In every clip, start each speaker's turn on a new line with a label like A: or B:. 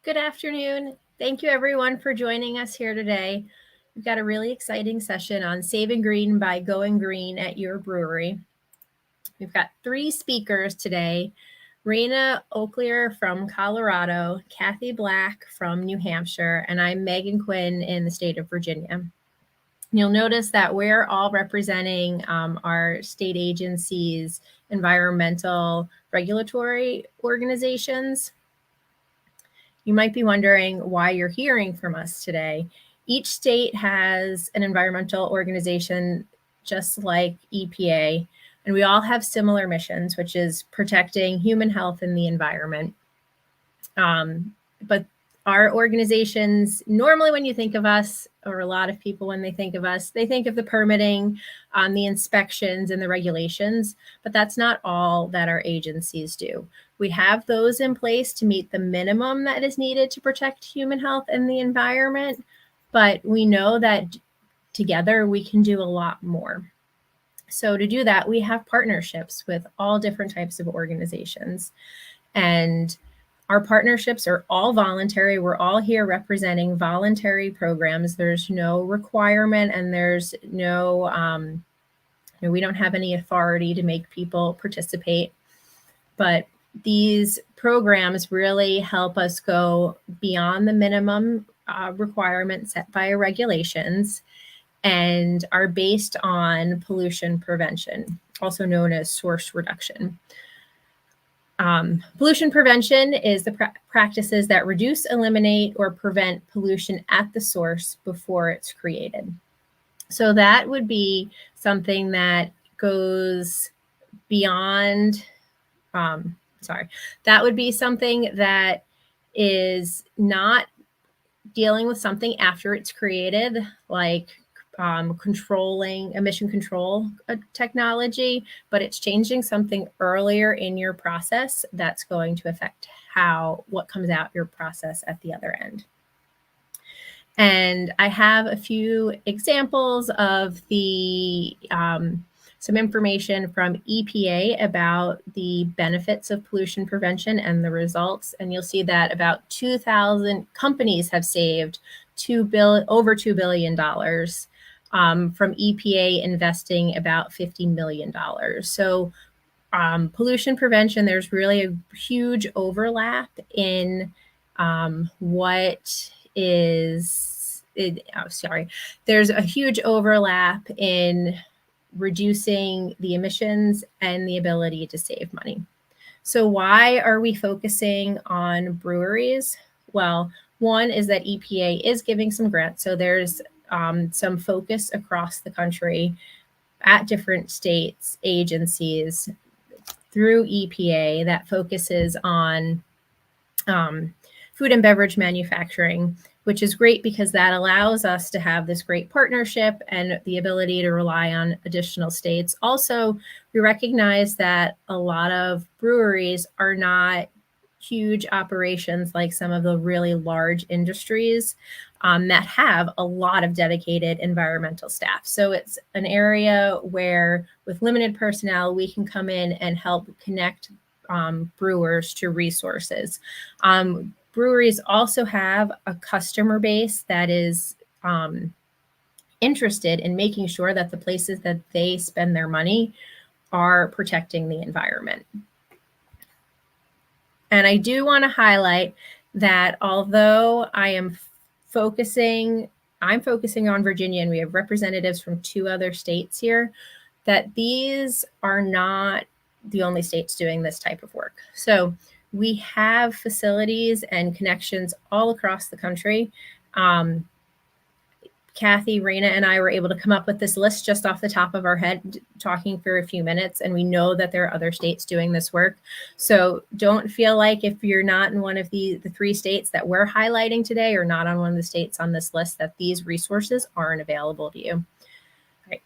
A: Good afternoon. Thank you everyone for joining us here today. We've got a really exciting session on Saving Green by Going Green at your brewery. We've got 3 speakers today. Raina Oaklear from Colorado, Kathy Black from New Hampshire, and I'm Megan Quinn in the state of Virginia. You'll notice that we're all representing our state agencies, environmental regulatory organizations. You might be wondering why you're hearing from us today. Each state has an environmental organization just like EPA, and we all have similar missions, which is protecting human health and the environment. But our organizations, normally when you think of us, or a lot of people when they think of us, they think of the permitting, the inspections and the regulations, but that's not all that our agencies do. We have those in place to meet the minimum that is needed to protect human health and the environment, but we know that together we can do a lot more. So to do that, we have partnerships with all different types of organizations, and our partnerships are all voluntary. We're all here representing voluntary programs. There's no requirement, and there's no, we don't have any authority to make people participate. But these programs really help us go beyond the minimum requirements set by regulations and are based on pollution prevention, also known as source reduction. Pollution prevention is the practices that reduce, eliminate, or prevent pollution at the source before it's created. So that would be something that goes beyond, that would be something that is not dealing with something after it's created, like controlling emission control technology, but it's changing something earlier in your process that's going to affect what comes out your process at the other end. And I have a few examples of the some information from EPA about the benefits of pollution prevention and the results. And you'll see that about 2,000 companies have saved over $2 billion. From EPA investing about $50 million. So pollution prevention, there's really a huge overlap in there's a huge overlap in reducing the emissions and the ability to save money. So why are we focusing on breweries? Well, one is that EPA is giving some grants. So there's some focus across the country at different states, agencies through EPA that focuses on food and beverage manufacturing, which is great because that allows us to have this great partnership and the ability to rely on additional states. Also, we recognize that a lot of breweries are not huge operations like some of the really large industries that have a lot of dedicated environmental staff. So it's an area where with limited personnel, we can come in and help connect brewers to resources. Breweries also have a customer base that is interested in making sure that the places that they spend their money are protecting the environment. And I do want to highlight that although I'm focusing on Virginia, and we have representatives from 2 other states here, that these are not the only states doing this type of work. So we have facilities and connections all across the country. Kathy, Raina, and I were able to come up with this list just off the top of our head, talking for a few minutes, and we know that there are other states doing this work. So don't feel like if you're not in one of the 3 states that we're highlighting today, or not on one of the states on this list, that these resources aren't available to you. All right.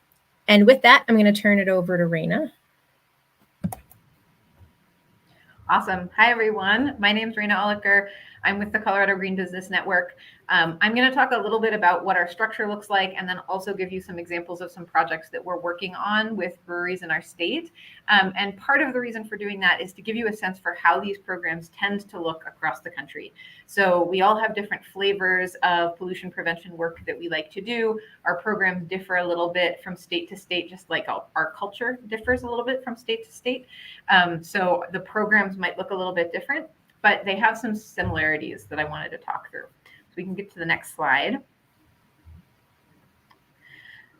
A: And with that, I'm going to turn it over to Raina.
B: Awesome. Hi, everyone. My name is Raina Oliker. I'm with the Colorado Green Business Network. I'm going to talk a little bit about what our structure looks like, and then also give you some examples of some projects that we're working on with breweries in our state. And part of the reason for doing that is to give you a sense for how these programs tend to look across the country. So we all have different flavors of pollution prevention work that we like to do. Our programs differ a little bit from state to state, just like our culture differs a little bit from state to state. So the programs might look a little bit different, but they have some similarities that I wanted to talk through. We can get to the next slide.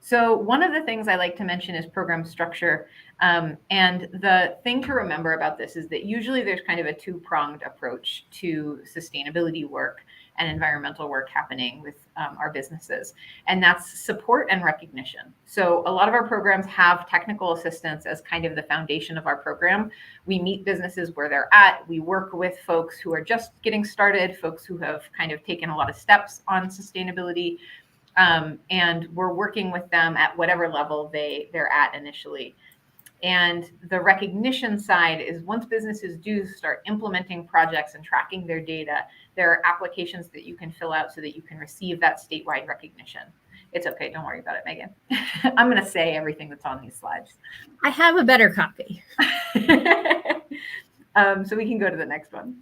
B: So one of the things I like to mention is program structure. And the thing to remember about this is that usually there's kind of a two-pronged approach to sustainability work and environmental work happening with our businesses. And that's support and recognition. So a lot of our programs have technical assistance as kind of the foundation of our program. We meet businesses where they're at. We work with folks who are just getting started, folks who have kind of taken a lot of steps on sustainability. And we're working with them at whatever level they're at initially. And the recognition side is once businesses do start implementing projects and tracking their data, there are applications that you can fill out so that you can receive that statewide recognition. It's okay. Don't worry about it, Megan. I'm going to say everything that's on these slides.
A: I have a better copy.
B: So we can go to the next one.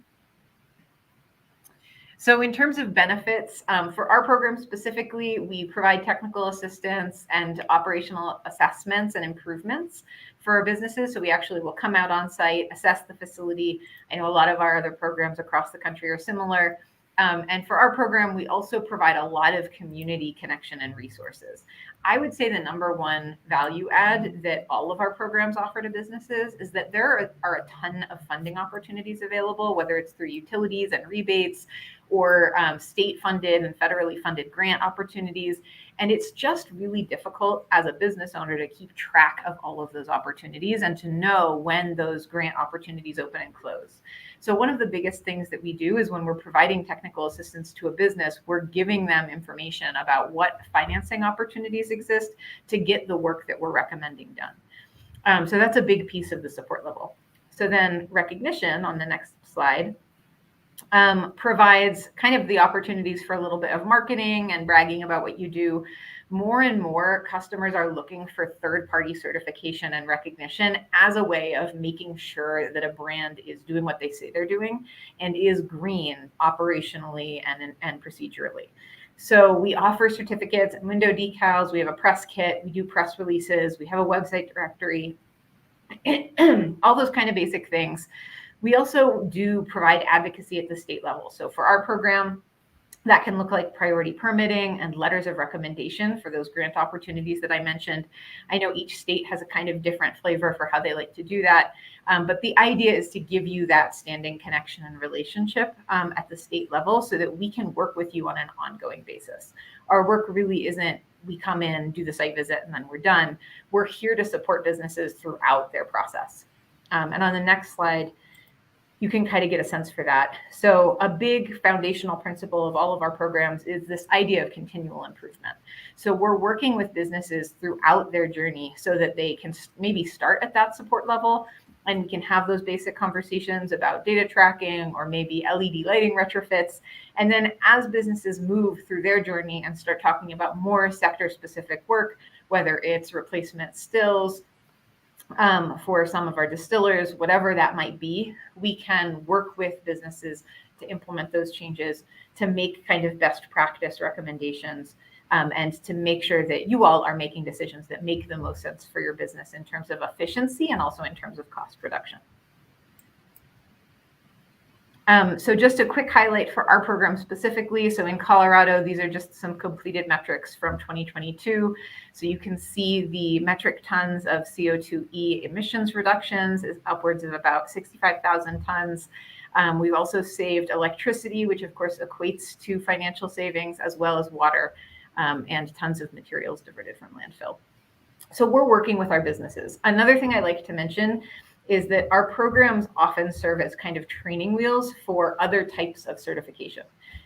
B: So in terms of benefits, for our program specifically, we provide technical assistance and operational assessments and improvements for our businesses. So we actually will come out on site, assess the facility. I know a lot of our other programs across the country are similar. And for our program, we also provide a lot of community connection and resources. I would say the number one value add that all of our programs offer to businesses is that there are a ton of funding opportunities available, whether it's through utilities and rebates or state funded and federally funded grant opportunities. And it's just really difficult as a business owner to keep track of all of those opportunities and to know when those grant opportunities open and close. So one of the biggest things that we do is when we're providing technical assistance to a business, we're giving them information about what financing opportunities exist to get the work that we're recommending done. So that's a big piece of the support level. So then recognition on the next slide provides kind of the opportunities for a little bit of marketing and bragging about what you do. More and more customers are looking for third-party certification and recognition as a way of making sure that a brand is doing what they say they're doing and is green operationally and procedurally. So we offer certificates and window decals. We have a press kit. We do press releases. We have a website directory, all those kind of basic things. We also do provide advocacy at the state level. So for our program, that can look like priority permitting and letters of recommendation for those grant opportunities that I mentioned. I know each state has a kind of different flavor for how they like to do that. But the idea is to give you that standing connection and relationship at the state level so that we can work with you on an ongoing basis. Our work really isn't we come in, do the site visit, and then we're done. We're here to support businesses throughout their process. And on the next slide, you can kind of get a sense for that. So a big foundational principle of all of our programs is this idea of continual improvement. So we're working with businesses throughout their journey so that they can maybe start at that support level and we can have those basic conversations about data tracking or maybe LED lighting retrofits. And then as businesses move through their journey and start talking about more sector specific work, whether it's replacement stills, for some of our distillers, whatever that might be, we can work with businesses to implement those changes, to make kind of best practice recommendations, and to make sure that you all are making decisions that make the most sense for your business in terms of efficiency and also in terms of cost reduction. So just a quick highlight for our program specifically. So in Colorado, these are just some completed metrics from 2022. So you can see the metric tons of CO2e emissions reductions is upwards of about 65,000 tons. We've also saved electricity, which of course equates to financial savings, as well as water and tons of materials diverted from landfill. So we're working with our businesses. Another thing I like to mention is that our programs often serve as kind of training wheels for other types of certification.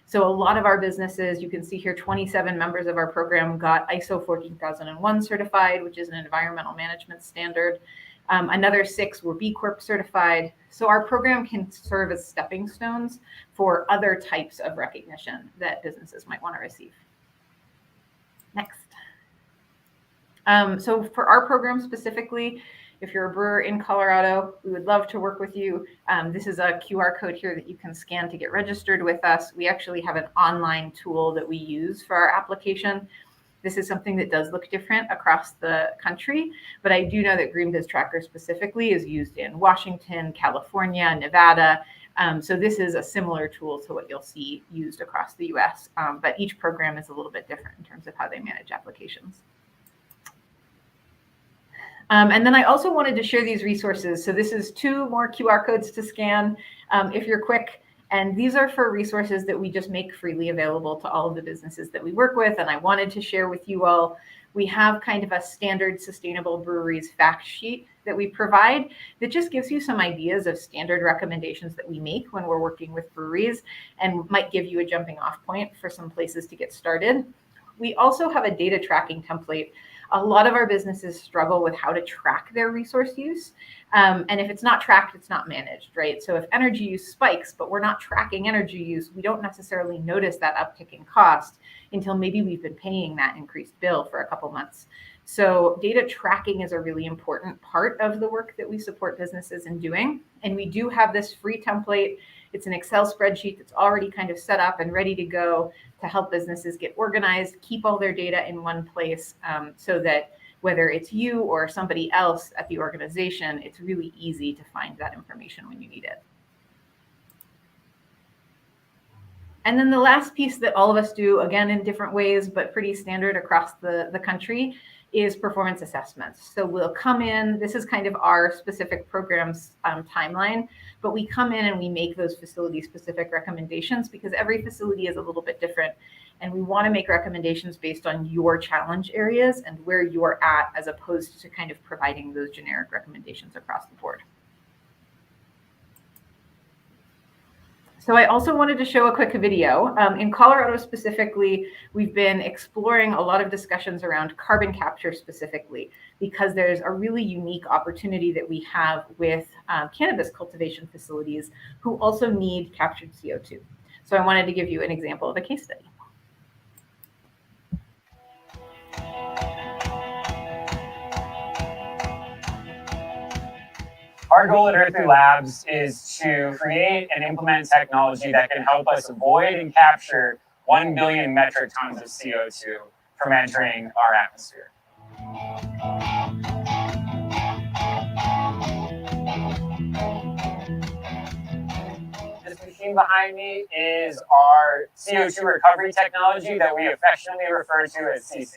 B: So a lot of our businesses, you can see here, 27 members of our program got ISO 14001 certified, which is an environmental management standard. Another 6 were B Corp certified. So our program can serve as stepping stones for other types of recognition that businesses might want to receive. Next. So for our program specifically, if you're a brewer in Colorado, we would love to work with you. This is a QR code here that you can scan to get registered with us. We actually have an online tool that we use for our application. This is something that does look different across the country, but I do know that Green Biz Tracker specifically is used in Washington, California, Nevada. So this is a similar tool to what you'll see used across the US, but each program is a little bit different in terms of how they manage applications. And then I also wanted to share these resources. So this is 2 more QR codes to scan if you're quick. And these are for resources that we just make freely available to all of the businesses that we work with. And I wanted to share with you all, we have kind of a standard sustainable breweries fact sheet that we provide that just gives you some ideas of standard recommendations that we make when we're working with breweries and might give you a jumping off point for some places to get started. We also have a data tracking template. A lot of our businesses struggle with how to track their resource use. And if it's not tracked, it's not managed, right? So if energy use spikes, but we're not tracking energy use, we don't necessarily notice that uptick in cost until maybe we've been paying that increased bill for a couple months. So data tracking is a really important part of the work that we support businesses in doing. And we do have this free template. It's an Excel spreadsheet that's already kind of set up and ready to go to help businesses get organized, keep all their data in one place, so that whether it's you or somebody else at the organization, it's really easy to find that information when you need it. And then the last piece that all of us do, again, in different ways, but pretty standard across the country, is performance assessments. So we'll come in, this is kind of our specific program's timeline, but we come in and we make those facility specific recommendations because every facility is a little bit different. And we want to make recommendations based on your challenge areas and where you're at, as opposed to kind of providing those generic recommendations across the board. So I also wanted to show a quick video. In Colorado specifically, we've been exploring a lot of discussions around carbon capture specifically, because there's a really unique opportunity that we have with cannabis cultivation facilities who also need captured CO2. So I wanted to give you an example of a case study.
C: Our goal at Earthly Labs is to create and implement technology that can help us avoid and capture 1 billion metric tons of CO2 from entering our atmosphere. This machine behind me is our CO2 recovery technology that we affectionately refer to as CC.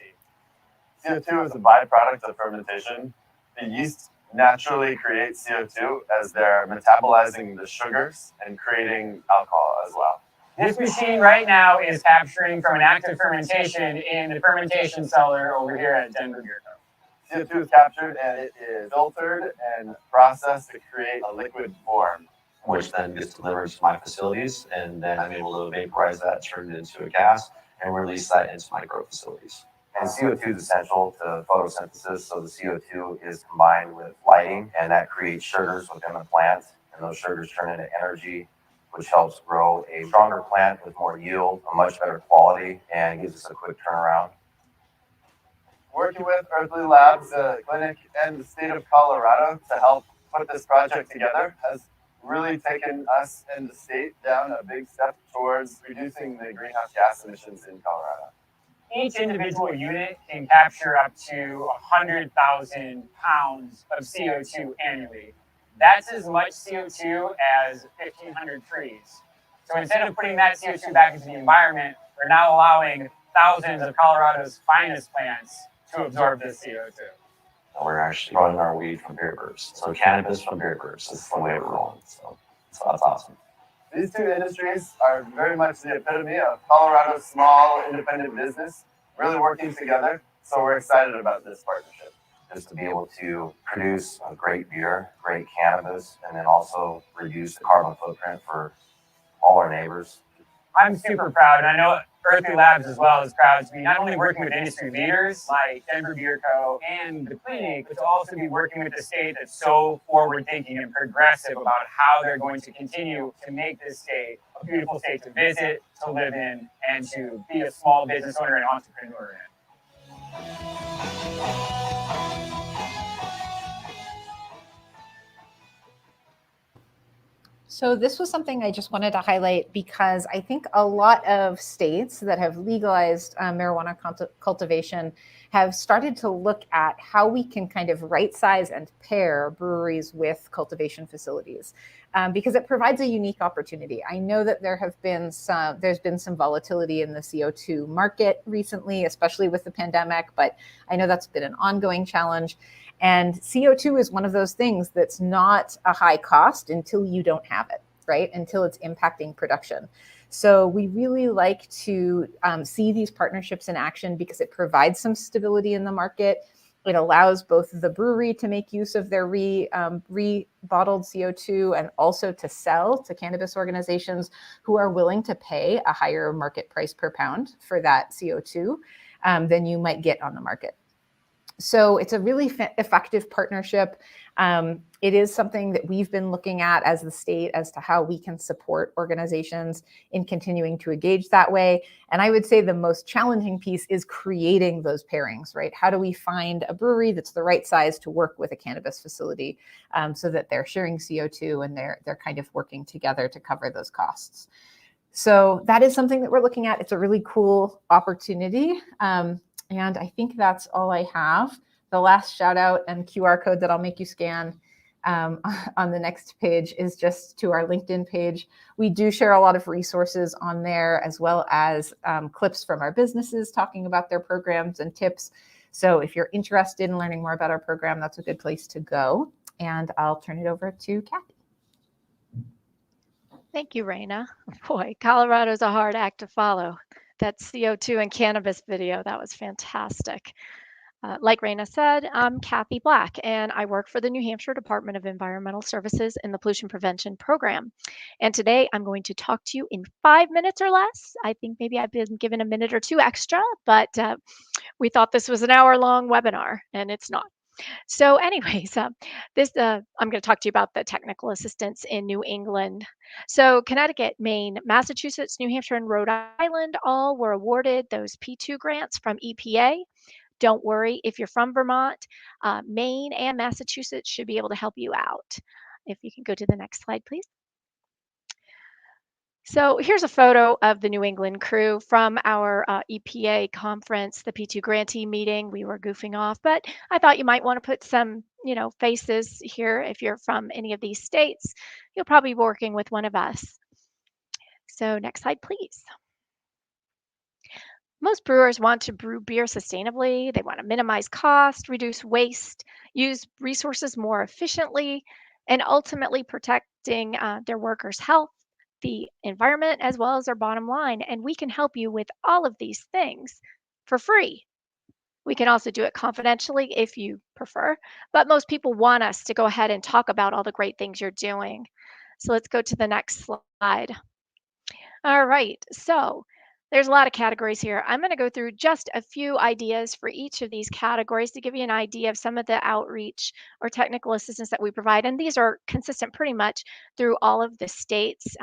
D: CO2 is a byproduct of fermentation. The yeast naturally create CO2 as they're metabolizing the sugars and creating alcohol as well.
C: This machine right now is capturing from an active fermentation in the fermentation cellar over here at Denver Beer Co.
D: CO2 is captured and it is filtered and processed to create a liquid form,
E: which then gets delivered to my facilities, and then I'm able to vaporize that, turn it into a gas, and release that into my grow facilities.
D: And CO2 is essential to photosynthesis, so the CO2 is combined with lighting, and that creates sugars within the plant, and those sugars turn into energy, which helps grow a stronger plant with more yield, a much better quality, and gives us a quick turnaround. Working with Earthly Labs, the clinic, and the state of Colorado to help put this project together has really taken us and the state down a big step towards reducing the greenhouse gas emissions in Colorado.
C: Each individual unit can capture up to 100,000 pounds of CO2 annually. That's as much CO2 as 1,500 trees. So instead of putting that CO2 back into the environment, we're now allowing thousands of Colorado's finest plants to absorb this CO2.
E: And we're actually growing our weed from beer birds. So cannabis from beer birds is the way we're rolling. So that's awesome.
D: These two industries are very much the epitome of Colorado's small independent business, really working together. So we're excited about this partnership.
E: Just to be able to produce a great beer, great cannabis, and then also reduce the carbon footprint for all our neighbors.
C: I'm super proud, and I know Earthly Labs as well is proud to be not only working with industry leaders like Denver Beer Co. and the clinic, but to also be working with the state that's so forward-thinking and progressive about how they're going to continue to make this state a beautiful state to visit, to live in, and to be a small business owner and entrepreneur in.
F: So this was something I just wanted to highlight because I think a lot of states that have legalized marijuana cultivation have started to look at how we can kind of right size and pair breweries with cultivation facilities because it provides a unique opportunity. I know that there's been some volatility in the CO2 market recently, especially with the pandemic, but I know that's been an ongoing challenge. And CO2 is one of those things that's not a high cost until you don't have it, right? Until it's impacting production. So we really like to see these partnerships in action because it provides some stability in the market. It allows both the brewery to make use of their re-bottled CO2 and also to sell to cannabis organizations who are willing to pay a higher market price per pound for that CO2 than you might get on the market. So it's a really effective partnership. It is something that we've been looking at as the state as to how we can support organizations in continuing to engage that way. And I would say the most challenging piece is creating those pairings, right? How do we find a brewery that's the right size to work with a cannabis facility so that they're sharing CO2 and they're kind of working together to cover those costs? So that is something that we're looking at. It's a really cool opportunity. And I think that's all I have. The last shout out and QR code that I'll make you scan on the next page is just to our LinkedIn page. We do share a lot of resources on there, as well as clips from our businesses talking about their programs and tips. So if you're interested in learning more about our program, that's a good place to go. And I'll turn it over to Kathy.
G: Thank you, Raina. Boy, Colorado's a hard act to follow. That CO2 and cannabis video, that was fantastic. Like Raina said, I'm Kathy Black, and I work for the New Hampshire Department of Environmental Services in the Pollution Prevention Program. And today I'm going to talk to you in 5 minutes or less. I think maybe I've been given a minute or two extra, but we thought this was an hour-long webinar, and it's not. So anyways, I'm going to talk to you about the technical assistance in New England. So Connecticut, Maine, Massachusetts, New Hampshire, and Rhode Island all were awarded those P2 grants from EPA. Don't worry, if you're from Vermont, Maine and Massachusetts should be able to help you out. If you can go to the next slide, please. So here's a photo of the New England crew from our EPA conference, the P2 grantee meeting. We were goofing off, but I thought you might want to put some, faces here. If you're from any of these states, you'll probably be working with one of us. So next slide, please. Most brewers want to brew beer sustainably. They want to minimize cost, reduce waste, use resources more efficiently, and ultimately protecting their workers' health, the environment, as well as their bottom line. And we can help you with all of these things for free. We can also do it confidentially if you prefer, but most people want us to go ahead and talk about all the great things you're doing. So let's go to the next slide. All right, so there's a lot of categories here. I'm going to go through just a few ideas for each of these categories to give you an idea of some of the outreach or technical assistance that we provide. And these are consistent pretty much through all of the states.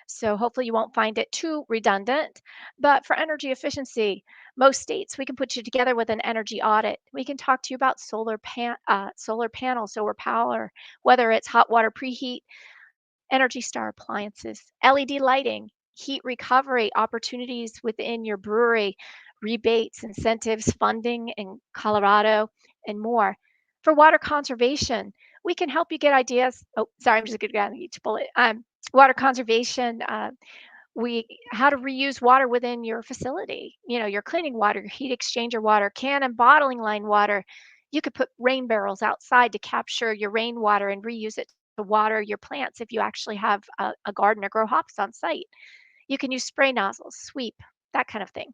G: So hopefully you won't find it too redundant. But for energy efficiency, most states, we can put you together with an energy audit. We can talk to you about solar panels, solar power, whether it's hot water preheat, Energy Star appliances, LED lighting, heat recovery opportunities within your brewery, rebates, incentives, funding in Colorado, and more. For water conservation, we can help you get ideas. Oh, sorry, I'm just going to go down each bullet. Water conservation, how to reuse water within your facility. Your cleaning water, your heat exchanger water, can and bottling line water. You could put rain barrels outside to capture your rainwater and reuse it to water your plants if you actually have a garden or grow hops on site. You can use spray nozzles, sweep, that kind of thing.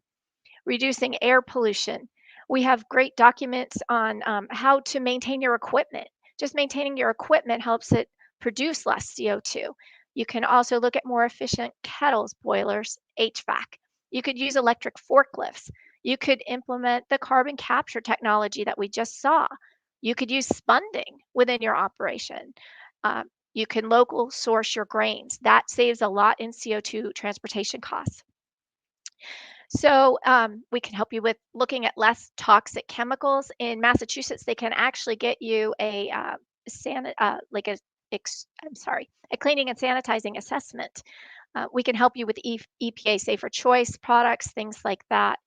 G: Reducing air pollution. We have great documents on how to maintain your equipment. Just maintaining your equipment helps it produce less CO2. You can also look at more efficient kettles, boilers, HVAC. You could use electric forklifts. You could implement the carbon capture technology that we just saw. You could use spunding within your operation. You can local source your grains. That saves a lot in CO2 transportation costs. So we can help you with looking at less toxic chemicals. In Massachusetts, they can actually get you a like a cleaning and sanitizing assessment. We can help you with EPA safer choice products, things like that.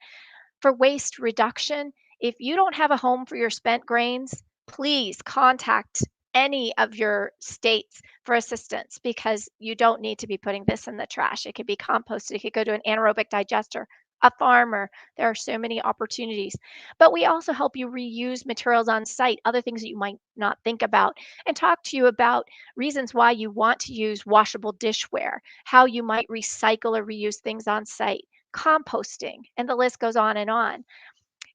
G: For waste reduction, if you don't have a home for your spent grains, please contact any of your states for assistance, because you don't need to be putting this in the trash. It could be composted, it could go to an anaerobic digester, a farmer. There are so many opportunities. But we also help you reuse materials on site, other things that you might not think about, and talk to you about reasons why you want to use washable dishware, how you might recycle or reuse things on site, composting, and the list goes on and on.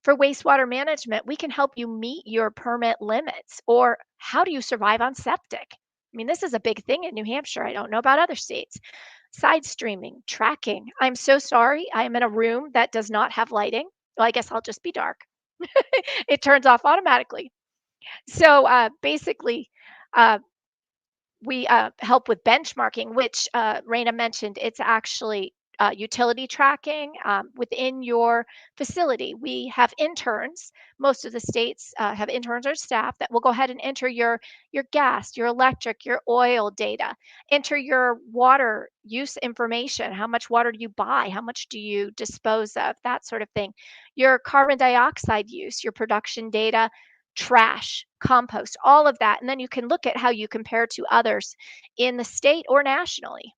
G: For wastewater management, we can help you meet your permit limits, or how do you survive on septic? I mean, this is a big thing in New Hampshire. I don't know about other states. Side streaming, tracking. I'm so sorry. I am in a room that does not have lighting. Well, I guess I'll just be dark. It turns off automatically. So basically, uh, we help with benchmarking, which Raina mentioned. It's actually utility tracking within your facility. We have interns. Most of the states have interns or staff that will go ahead and enter your gas, your electric, your oil data, enter your water use information. How much water do you buy? How much do you dispose of? That sort of thing. Your carbon dioxide use, your production data, trash, compost, all of that. And then you can look at how you compare to others in the state or nationally.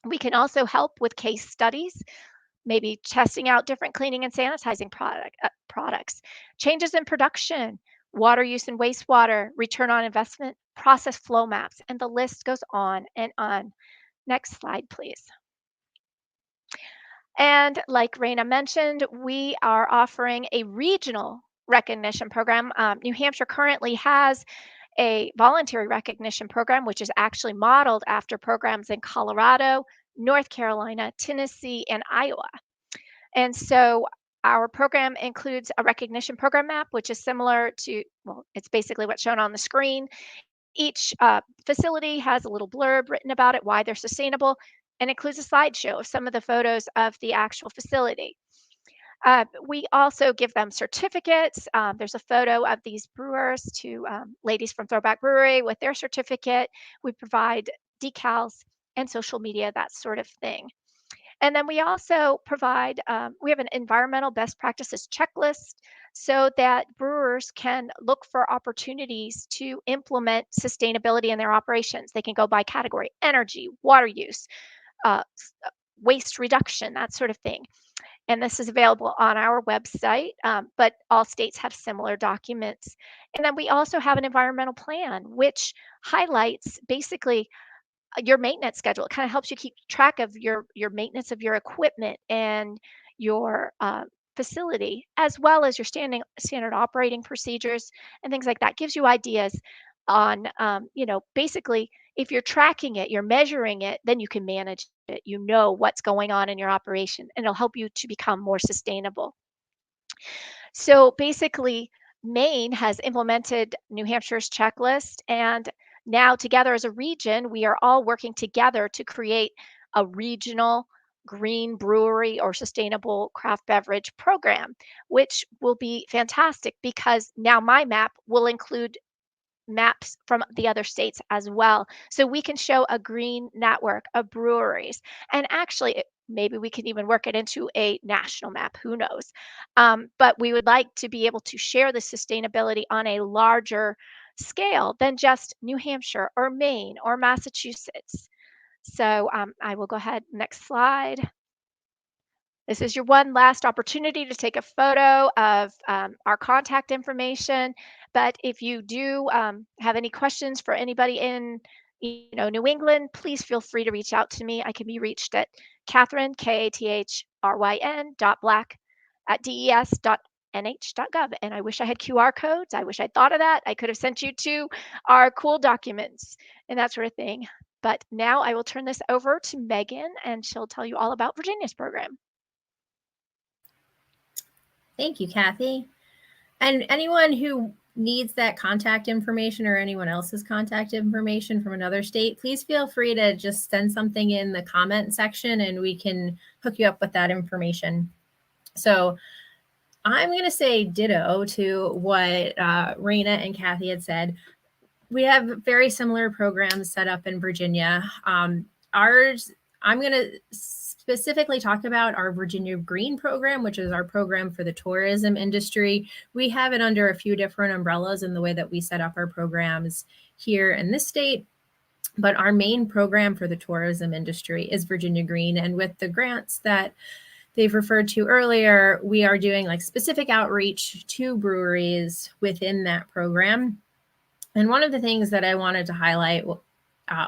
G: We can also help with case studies, maybe testing out different cleaning and sanitizing products, changes in production, water use and wastewater, return on investment, process flow maps, and the list goes on and on. Next slide, please. And like Raina mentioned, we are offering a regional recognition program. New Hampshire currently has a voluntary recognition program, which is actually modeled after programs in Colorado, North Carolina, Tennessee, and Iowa. And so our program includes a recognition program map, which is similar to, well, it's basically what's shown on the screen. Each facility has a little blurb written about it, why they're sustainable, and includes a slideshow of some of the photos of the actual facility. We also give them certificates. There's a photo of these brewers, two ladies from Throwback Brewery with their certificate. We provide decals and social media, that sort of thing. And then we also provide, we have an environmental best practices checklist so that brewers can look for opportunities to implement sustainability in their operations. They can go by category: energy, water use, waste reduction, that sort of thing. And this is available on our website, but all states have similar documents. And then we also have an environmental plan, which highlights basically your maintenance schedule. It kind of helps you keep track of your maintenance of your equipment and your facility, as well as your standard operating procedures and things like that. Gives you ideas on, basically, if you're tracking it, you're measuring it, then you can manage it. You know what's going on in your operation, and it'll help you to become more sustainable. So basically, Maine has implemented New Hampshire's checklist, and now together as a region, we are all working together to create a regional green brewery or sustainable craft beverage program, which will be fantastic because now my map will include maps from the other states as well. So we can show a green network of breweries. And actually, maybe we can even work it into a national map, who knows? But we would like to be able to share the sustainability on a larger scale than just New Hampshire or Maine or Massachusetts. So I will go ahead, next slide. This is your one last opportunity to take a photo of our contact information. But if you do have any questions for anybody in New England, please feel free to reach out to me. I can be reached at Catherine, Kathryn, .black at des.nh.gov. And I wish I had QR codes. I wish I'd thought of that. I could have sent you to our cool documents and that sort of thing. But now I will turn this over to Megan, and she'll tell you all about Virginia's program.
A: Thank you, Kathy. And anyone who needs that contact information or anyone else's contact information from another state, please feel free to just send something in the comment section and we can hook you up with that information. So I'm going to say ditto to what Raina and Kathy had said. We have very similar programs set up in Virginia. Ours, I'm going to specifically talk about our Virginia Green program, which is our program for the tourism industry. We have it under a few different umbrellas in the way that we set up our programs here in this state. But our main program for the tourism industry is Virginia Green. And with the grants that they've referred to earlier, we are doing like specific outreach to breweries within that program. And one of the things that I wanted to highlight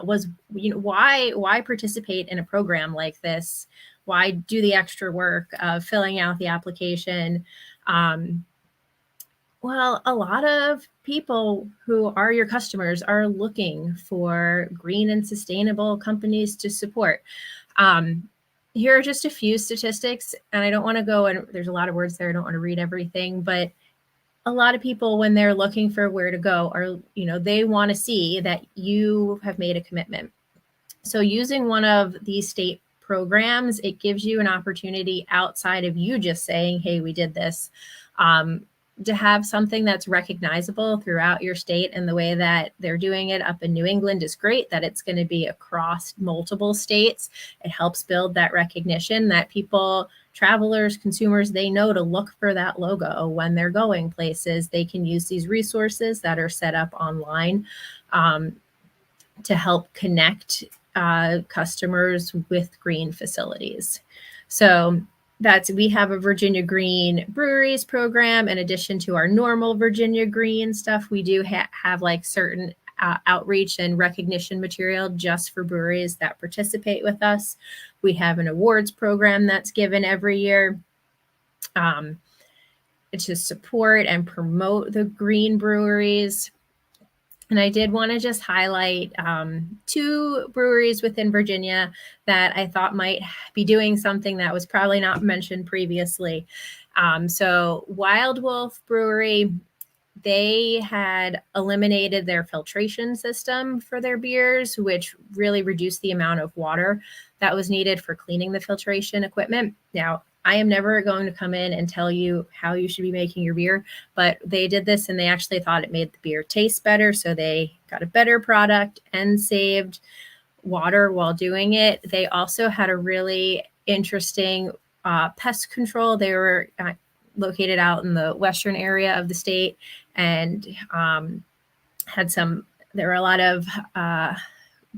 A: was, why participate in a program like this? Why do the extra work of filling out the application? Well, a lot of people who are your customers are looking for green and sustainable companies to support. Here are just a few statistics, and I don't want to go, and there's a lot of words there. I don't want to read everything, but a lot of people, when they're looking for where to go, are, they want to see that you have made a commitment. So using one of these state programs, it gives you an opportunity outside of you just saying, hey, we did this, to have something that's recognizable throughout your state. And the way that they're doing it up in New England is great, that it's going to be across multiple states. It helps build that recognition that people, travelers, consumers, they know to look for that logo when they're going places. They can use these resources that are set up online to help connect customers with green facilities. So we have a Virginia Green Breweries program. In addition to our normal Virginia Green stuff, we do have like certain outreach and recognition material just for breweries that participate with us. We have an awards program that's given every year to support and promote the green breweries. And I did want to just highlight 2 breweries within Virginia that I thought might be doing something that was probably not mentioned previously. So Wild Wolf Brewery, they had eliminated their filtration system for their beers, which really reduced the amount of water that was needed for cleaning the filtration equipment. Now, I am never going to come in and tell you how you should be making your beer, but they did this and they actually thought it made the beer taste better. So they got a better product and saved water while doing it. They also had a really interesting pest control. They were located out in the western area of the state and there were a lot of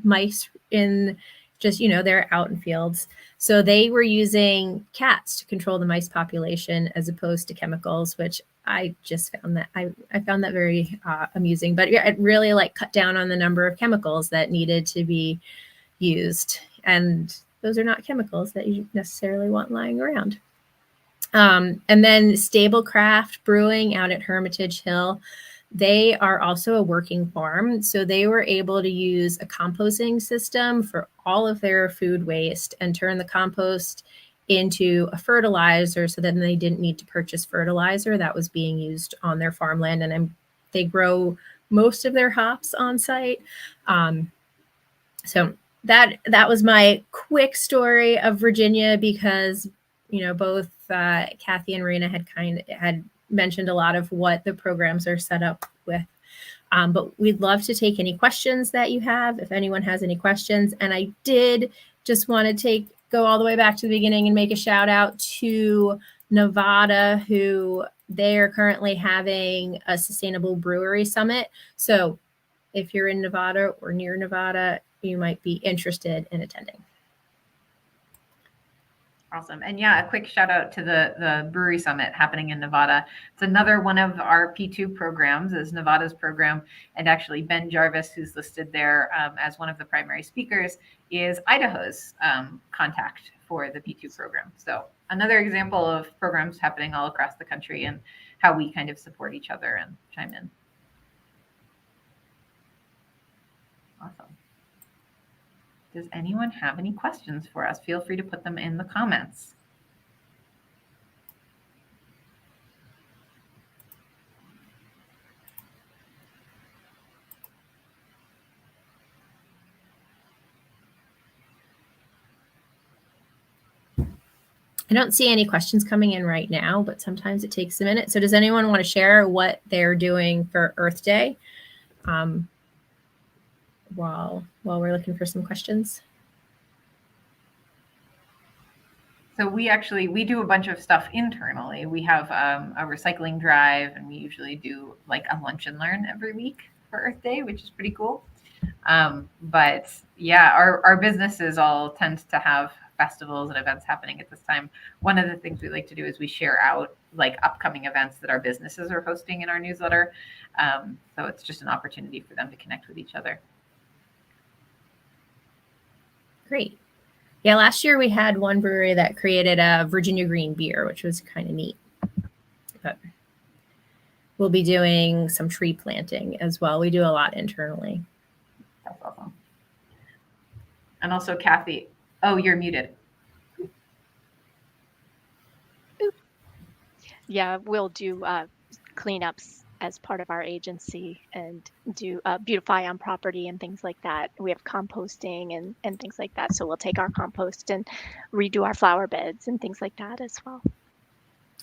A: mice in just, they're out in fields. So they were using cats to control the mice population as opposed to chemicals, which I just found that I found that very amusing. But yeah, it really cut down on the number of chemicals that needed to be used. And those are not chemicals that you necessarily want lying around. And then Stablecraft Brewing out at Hermitage Hill, they are also a working farm. So they were able to use a composting system for all of their food waste and turn the compost into a fertilizer, so then they didn't need to purchase fertilizer that was being used on their farmland. And they grow most of their hops on site. So that was my quick story of Virginia, because both Kathy and Raina had mentioned a lot of what the programs are set up with. But we'd love to take any questions that you have, if anyone has any questions. And I did just want to go all the way back to the beginning and make a shout out to Nevada, who they are currently having a sustainable brewery summit. So if you're in Nevada or near Nevada, you might be interested in attending.
B: Awesome. And yeah, a quick shout out to the Brewery Summit happening in Nevada. It's another one of our P2 programs, is Nevada's program. And actually Ben Jarvis, who's listed there as one of the primary speakers, is Idaho's contact for the P2 program. So another example of programs happening all across the country and how we kind of support each other and chime in. Awesome. Does anyone have any questions for us? Feel free to put them in the comments.
A: I don't see any questions coming in right now, but sometimes it takes a minute. So does anyone want to share what they're doing for Earth Day while we're looking for some questions?
B: So we do a bunch of stuff internally. We have a recycling drive, and we usually do like a lunch and learn every week for Earth Day, which is pretty cool. But yeah, our businesses all tend to have festivals and events happening at this time. One of the things we like to do is we share out like upcoming events that our businesses are hosting in our newsletter. So it's just an opportunity for them to connect with each other.
A: Great. Yeah, last year we had one brewery that created a Virginia green beer, which was kind of neat. But we'll be doing some tree planting as well. We do a lot internally.
B: That's awesome. And also, Kathy, oh, you're muted.
G: Yeah, we'll do cleanups as part of our agency and do beautify on property and things like that. We have composting and things like that. So we'll take our compost and redo our flower beds and things like that as well.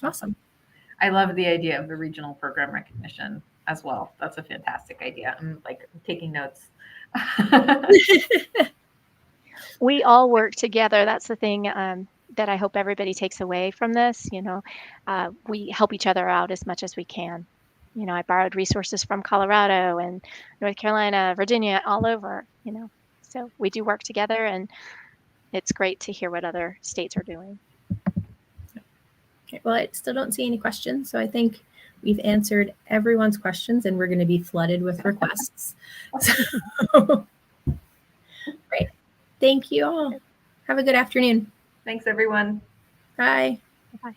A: Awesome.
B: I love the idea of the regional program recognition as well. That's a fantastic idea. I'm like taking notes.
G: We all work together. That's the thing that I hope everybody takes away from this. You know, we help each other out as much as we can. You know, I borrowed resources from Colorado and North Carolina, Virginia, all over, you know. So we do work together, and it's great to hear what other states are doing.
A: Okay, well, I still don't see any questions. So I think we've answered everyone's questions, and we're going to be flooded with requests. So, great. Thank you all. Have a good afternoon.
B: Thanks, everyone.
A: Bye.
G: Bye.